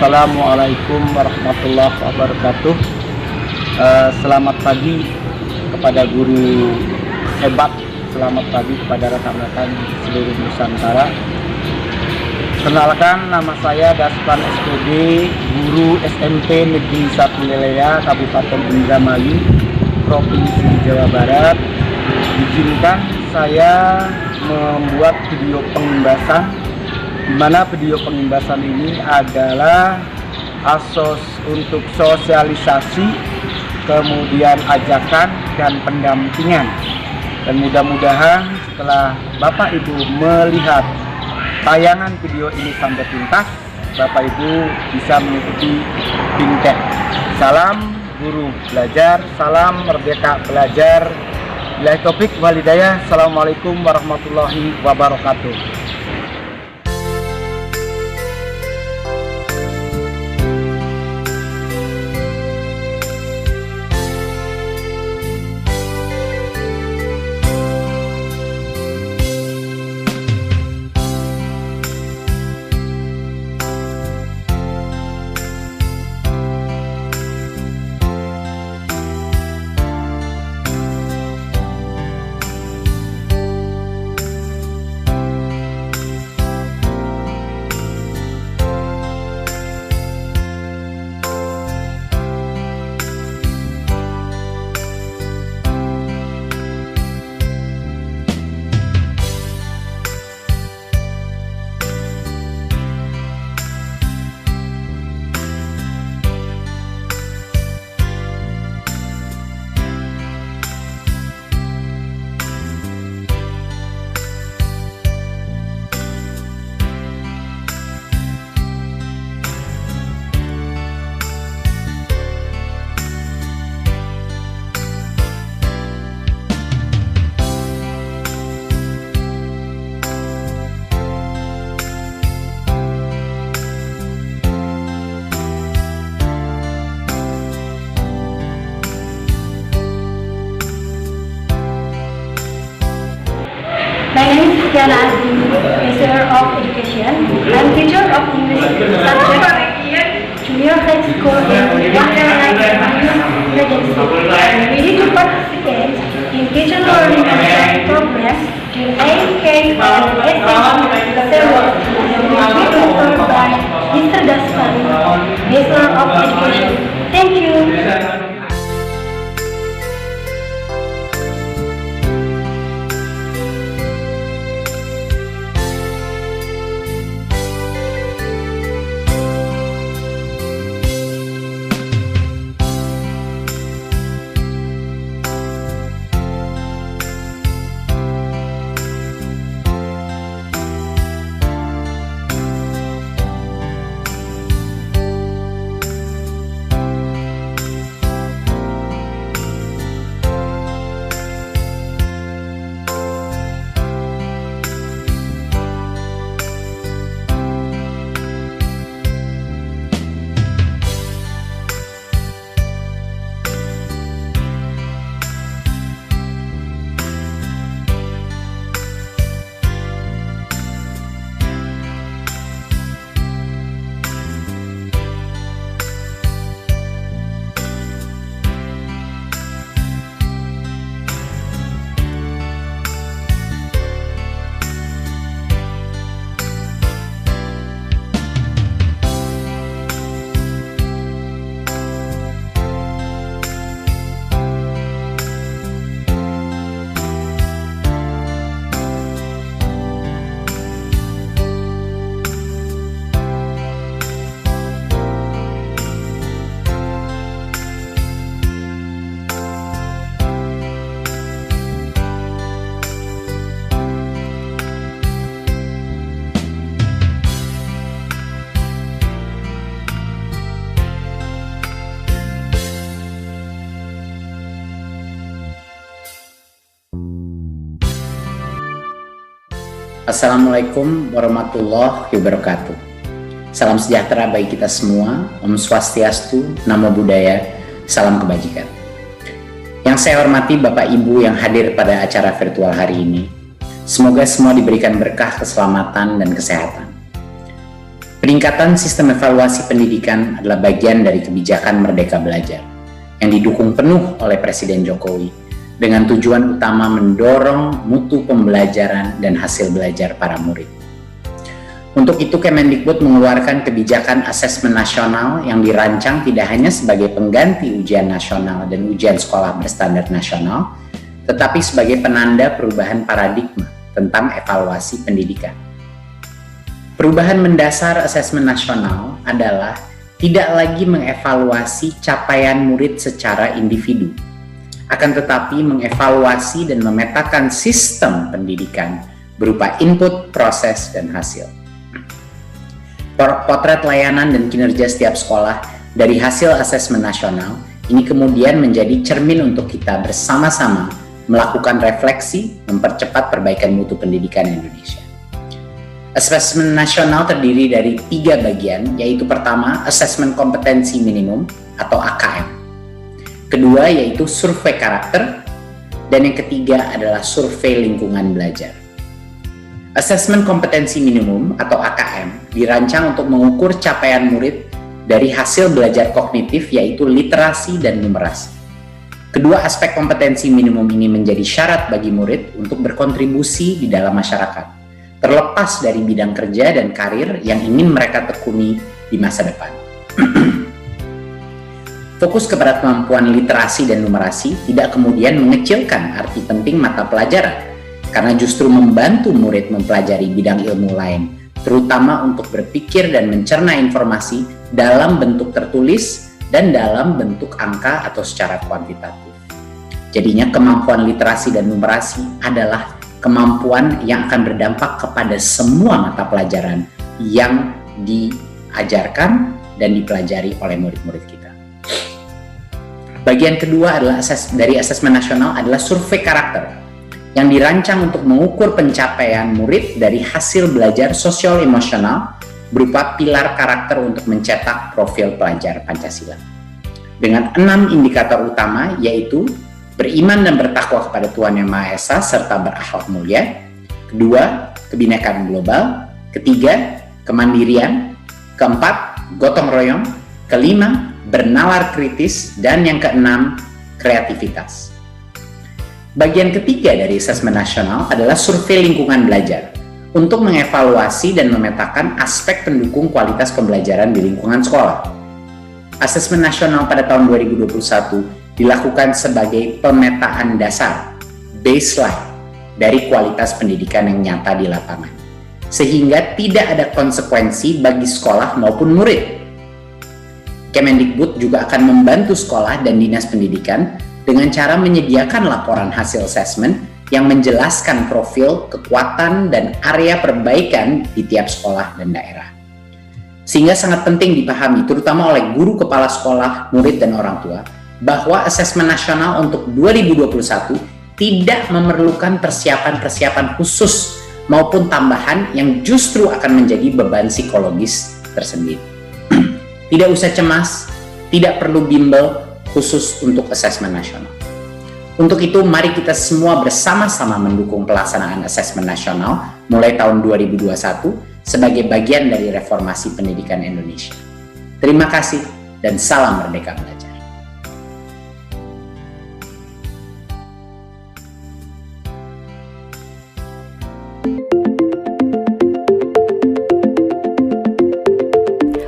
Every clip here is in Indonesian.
Assalamualaikum warahmatullahi wabarakatuh. Selamat pagi kepada guru hebat, selamat pagi kepada rekan-rekan seluruh Nusantara. Kenalkan, nama saya Daspan SPD, guru SMP Negeri 1 Lelea, Kabupaten Indramayu, Provinsi Jawa Barat. Izinkan saya membuat video pengimbasan, di mana video pengimbasan ini adalah untuk sosialisasi, kemudian ajakan dan pendampingan. Dan mudah-mudahan setelah Bapak Ibu melihat tayangan video ini sampai tuntas, Bapak Ibu bisa mengikuti fintech. Salam guru belajar, salam merdeka belajar. Billahi taufik wal hidayah. Assalamualaikum warahmatullahi wabarakatuh. My name is Tiana Azim, Professor of Education. I'm teacher of English subject, Junior High School in Emergency. I'm ready to participate in teacher learning and program in AK and SAE Sewa. I will be tutored by Mr. Daspan, Professor of Education. Thank you. Assalamualaikum warahmatullahi wabarakatuh. Salam sejahtera bagi kita semua. Om Swastiastu, Namo Buddhaya, salam kebajikan. Yang saya hormati Bapak Ibu yang hadir pada acara virtual hari ini. Semoga semua diberikan berkah, keselamatan, dan kesehatan. Peningkatan sistem evaluasi pendidikan adalah bagian dari kebijakan Merdeka Belajar yang didukung penuh oleh Presiden Jokowi dengan tujuan utama mendorong mutu pembelajaran dan hasil belajar para murid. Untuk itu, Kemendikbud mengeluarkan kebijakan asesmen nasional yang dirancang tidak hanya sebagai pengganti ujian nasional dan ujian sekolah berstandar nasional, tetapi sebagai penanda perubahan paradigma tentang evaluasi pendidikan. Perubahan mendasar asesmen nasional adalah tidak lagi mengevaluasi capaian murid secara individu, akan tetapi mengevaluasi dan memetakan sistem pendidikan berupa input, proses, dan hasil. Potret layanan dan kinerja setiap sekolah dari hasil asesmen nasional ini kemudian menjadi cermin untuk kita bersama-sama melakukan refleksi, mempercepat perbaikan mutu pendidikan Indonesia. Asesmen nasional terdiri dari 3 bagian, yaitu pertama, asesmen kompetensi minimum atau AKM. Kedua, yaitu survei karakter. Dan yang ketiga adalah survei lingkungan belajar. Asesmen kompetensi minimum atau AKM dirancang untuk mengukur capaian murid dari hasil belajar kognitif, yaitu literasi dan numerasi. Kedua aspek kompetensi minimum ini menjadi syarat bagi murid untuk berkontribusi di dalam masyarakat, terlepas dari bidang kerja dan karir yang ingin mereka tekuni di masa depan. Fokus kepada kemampuan literasi dan numerasi tidak kemudian mengecilkan arti penting mata pelajaran, karena justru membantu murid mempelajari bidang ilmu lain, terutama untuk berpikir dan mencerna informasi dalam bentuk tertulis dan dalam bentuk angka atau secara kuantitatif. Jadinya kemampuan literasi dan numerasi adalah kemampuan yang akan berdampak kepada semua mata pelajaran yang diajarkan dan dipelajari oleh murid-murid kita. Bagian kedua adalah dari asesmen nasional adalah survei karakter yang dirancang untuk mengukur pencapaian murid dari hasil belajar sosial emosional berupa pilar karakter untuk mencetak profil pelajar Pancasila. Dengan 6 indikator utama, yaitu beriman dan bertakwa kepada Tuhan Yang Maha Esa serta berakhlak mulia. Kedua, kebinekaan global. Ketiga, kemandirian. Keempat, gotong royong. Kelima, bernalar kritis. Dan yang keenam, kreativitas. Bagian ketiga dari asesmen nasional adalah survei lingkungan belajar untuk mengevaluasi dan memetakan aspek pendukung kualitas pembelajaran di lingkungan sekolah. Asesmen nasional pada tahun 2021 dilakukan sebagai pemetaan dasar, baseline dari kualitas pendidikan yang nyata di lapangan, sehingga tidak ada konsekuensi bagi sekolah maupun murid. Kemendikbud juga akan membantu sekolah dan dinas pendidikan dengan cara menyediakan laporan hasil asesmen yang menjelaskan profil, kekuatan, dan area perbaikan di tiap sekolah dan daerah. Sehingga sangat penting dipahami, terutama oleh guru, kepala sekolah, murid, dan orang tua, bahwa asesmen nasional untuk 2021 tidak memerlukan persiapan-persiapan khusus maupun tambahan yang justru akan menjadi beban psikologis tersendiri. Tidak usah cemas, tidak perlu bimbel khusus untuk asesmen nasional. Untuk itu, mari kita semua bersama-sama mendukung pelaksanaan asesmen nasional mulai tahun 2021 sebagai bagian dari reformasi pendidikan Indonesia. Terima kasih dan salam Merdeka Belajar.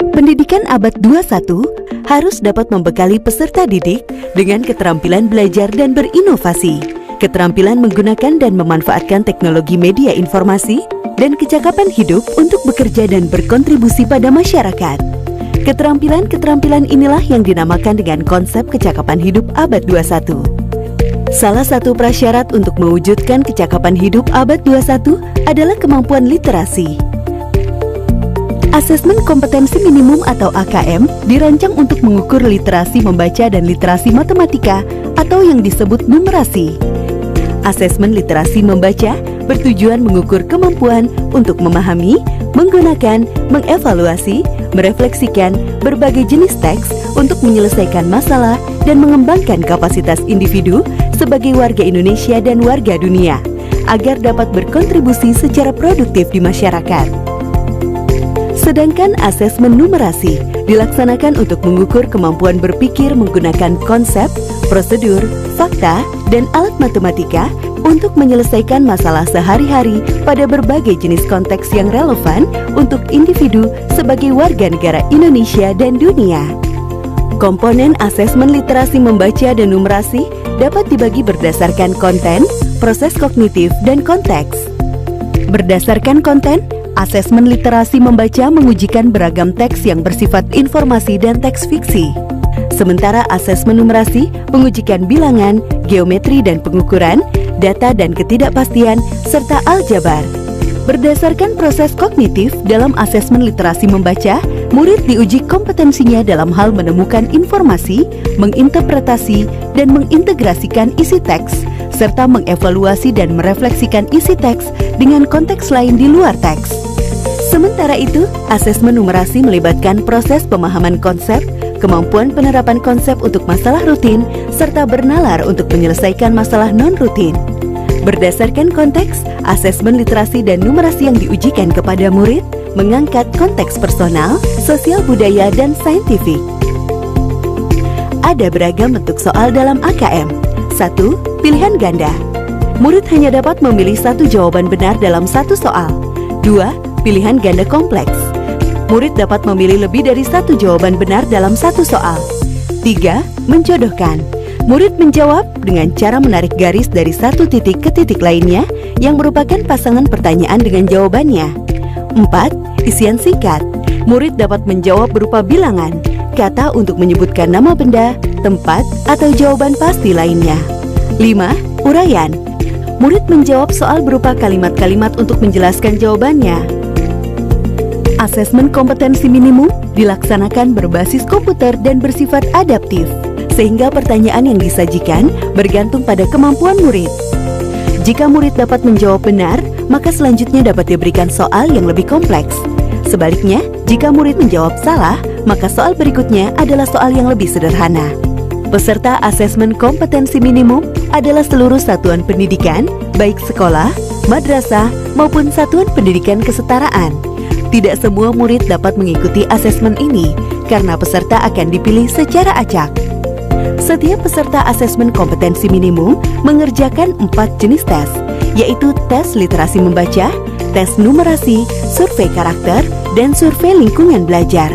Pendidikan abad 21 harus dapat membekali peserta didik dengan keterampilan belajar dan berinovasi, keterampilan menggunakan dan memanfaatkan teknologi media informasi, dan kecakapan hidup untuk bekerja dan berkontribusi pada masyarakat. Keterampilan-keterampilan inilah yang dinamakan dengan konsep kecakapan hidup abad 21. Salah satu prasyarat untuk mewujudkan kecakapan hidup abad 21 adalah kemampuan literasi. Asesmen kompetensi minimum atau AKM dirancang untuk mengukur literasi membaca dan literasi matematika atau yang disebut numerasi. Asesmen literasi membaca bertujuan mengukur kemampuan untuk memahami, menggunakan, mengevaluasi, merefleksikan berbagai jenis teks untuk menyelesaikan masalah dan mengembangkan kapasitas individu sebagai warga Indonesia dan warga dunia agar dapat berkontribusi secara produktif di masyarakat. Sedangkan asesmen numerasi dilaksanakan untuk mengukur kemampuan berpikir menggunakan konsep, prosedur, fakta, dan alat matematika untuk menyelesaikan masalah sehari-hari pada berbagai jenis konteks yang relevan untuk individu sebagai warga negara Indonesia dan dunia. Komponen asesmen literasi membaca dan numerasi dapat dibagi berdasarkan konten, proses kognitif, dan konteks. Berdasarkan konten, asesmen literasi membaca mengujikan beragam teks yang bersifat informasi dan teks fiksi. Sementara asesmen numerasi mengujikan bilangan, geometri dan pengukuran, data dan ketidakpastian, serta aljabar. Berdasarkan proses kognitif dalam asesmen literasi membaca, murid diuji kompetensinya dalam hal menemukan informasi, menginterpretasi, dan mengintegrasikan isi teks, serta mengevaluasi dan merefleksikan isi teks dengan konteks lain di luar teks. Sementara itu, asesmen numerasi melibatkan proses pemahaman konsep, kemampuan penerapan konsep untuk masalah rutin, serta bernalar untuk menyelesaikan masalah non-rutin. Berdasarkan konteks, asesmen literasi dan numerasi yang diujikan kepada murid mengangkat konteks personal, sosial budaya, dan saintifik. Ada beragam bentuk soal dalam AKM. 1. Pilihan ganda. Murid hanya dapat memilih satu jawaban benar dalam satu soal. 2. Pilihan ganda kompleks. Murid dapat memilih lebih dari satu jawaban benar dalam satu soal. 3. Menjodohkan. Murid menjawab dengan cara menarik garis dari satu titik ke titik lainnya yang merupakan pasangan pertanyaan dengan jawabannya. 4. Isian singkat. Murid dapat menjawab berupa bilangan, kata untuk menyebutkan nama benda, tempat, atau jawaban pasti lainnya. 5. Uraian. Murid menjawab soal berupa kalimat-kalimat untuk menjelaskan jawabannya. Asesmen kompetensi minimum dilaksanakan berbasis komputer dan bersifat adaptif, sehingga pertanyaan yang disajikan bergantung pada kemampuan murid. Jika murid dapat menjawab benar, maka selanjutnya dapat diberikan soal yang lebih kompleks. Sebaliknya, jika murid menjawab salah, maka soal berikutnya adalah soal yang lebih sederhana. Peserta asesmen kompetensi minimum adalah seluruh satuan pendidikan, baik sekolah, madrasah, maupun satuan pendidikan kesetaraan. Tidak semua murid dapat mengikuti asesmen ini, karena peserta akan dipilih secara acak. Setiap peserta asesmen kompetensi minimum mengerjakan 4 jenis tes, yaitu tes literasi membaca, tes numerasi, survei karakter, dan survei lingkungan belajar.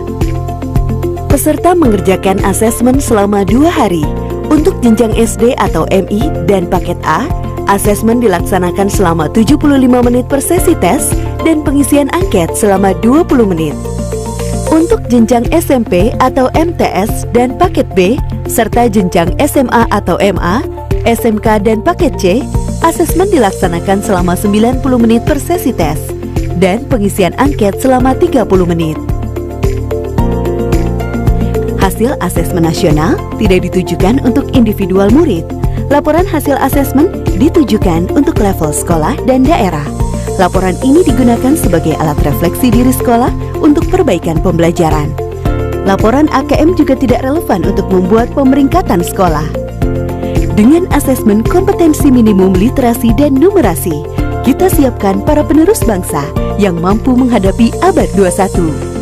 Peserta mengerjakan asesmen selama 2 hari. Untuk jenjang SD atau MI dan paket A, asesmen dilaksanakan selama 75 menit per sesi tes dan pengisian angket selama 20 menit. Untuk jenjang SMP atau MTS dan paket B, serta jenjang SMA atau MA, SMK dan paket C, asesmen dilaksanakan selama 90 menit per sesi tes dan pengisian angket selama 30 menit. Hasil asesmen nasional tidak ditujukan untuk individual murid. Laporan hasil asesmen ditujukan untuk level sekolah dan daerah. Laporan ini digunakan sebagai alat refleksi diri sekolah untuk perbaikan pembelajaran. Laporan AKM juga tidak relevan untuk membuat pemeringkatan sekolah. Dengan asesmen kompetensi minimum literasi dan numerasi, kita siapkan para penerus bangsa yang mampu menghadapi abad 21.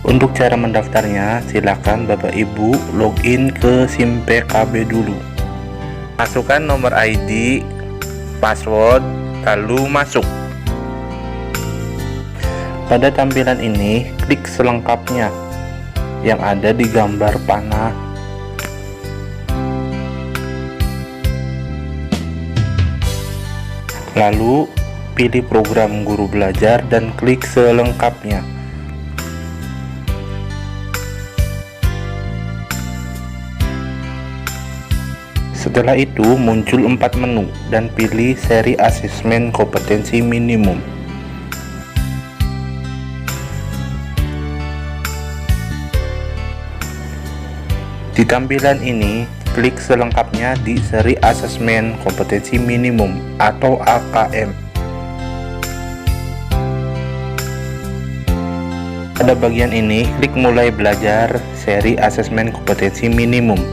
Untuk cara mendaftarnya, silakan Bapak Ibu login ke SIM PKB dulu. Masukkan nomor ID, password, lalu masuk. Pada tampilan ini, klik selengkapnya yang ada di gambar panah. Lalu, pilih program guru belajar dan klik selengkapnya. Setelah itu muncul 4 menu dan pilih seri asesmen kompetensi minimum. Di tampilan ini, klik selengkapnya di seri asesmen kompetensi minimum atau AKM. Pada bagian ini, klik mulai belajar seri asesmen kompetensi minimum.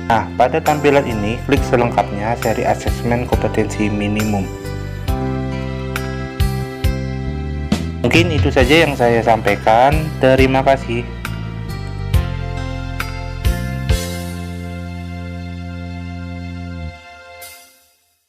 Nah, pada tampilan ini, klik selengkapnya seri asesmen kompetensi minimum. Mungkin itu saja yang saya sampaikan. Terima kasih.